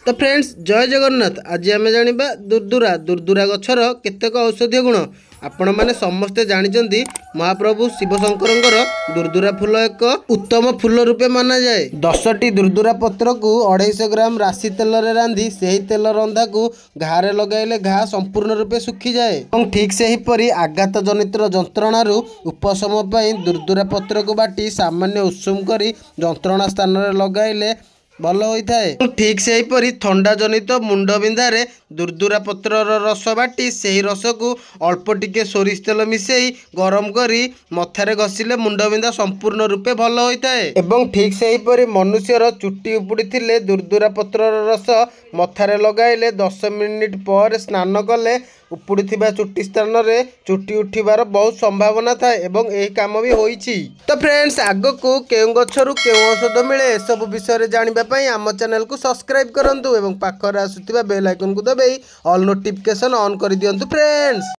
तो फ्रेंड्स जय जगन्नाथ। आज आम जाना दुर्दुरा दुर्दुरा गछर केतेक औषधीय गुण। आपण मैंने समस्ते जानते महाप्रभु शिव शंकर दुर्दुरा फूल एक उत्तम फूल रूपे माना जाए। 10टी दुर्दुरा पत्र को 250 ग्राम राशि तेल रे रांधि से ही तेल रंधा को घारे लगाइले घा संपूर्ण रूपे सुखी जाए। और ठीक से हीपरि आघात जनित जंत्रणार उपशम पाई दुर्दुरा पत्र को बाटी सामान्य उषुम करी जंत्रणा स्थान रे लगाइले भल होता है। ठीक से हीपरि थंडा जनित मुंड बिंधारे दुर्दुरा पत्र रस बाटी से ही रस को अल्प टिके सोरिष तेल मिसई गरम करी मथारे घसिले मुंड बिंधा संपूर्ण रूपे भल होता है। एवं ठीक से हीपरि मनुष्यर चुट्टी उपुड़ी थिले दुर्दुरा पत्र रस मथारे लगाइले 10 मिनिट पर स्नान कले उपुड़ी चुट्टी स्थान रे चुट्टी उठिबार बहुत संभावना था एवं यही काम भी होईछि। तो फ्रेंड्स आग को केउ गछरु केउ औषध मिले सब विषय जानिबा पई आम चैनल को सब्सक्राइब करंतु एवं पाखरे आसुथिबा बेल आइकन को दबाई ऑल नोटिफिकेशन ऑन कर दियंतु फ्रेंड्स।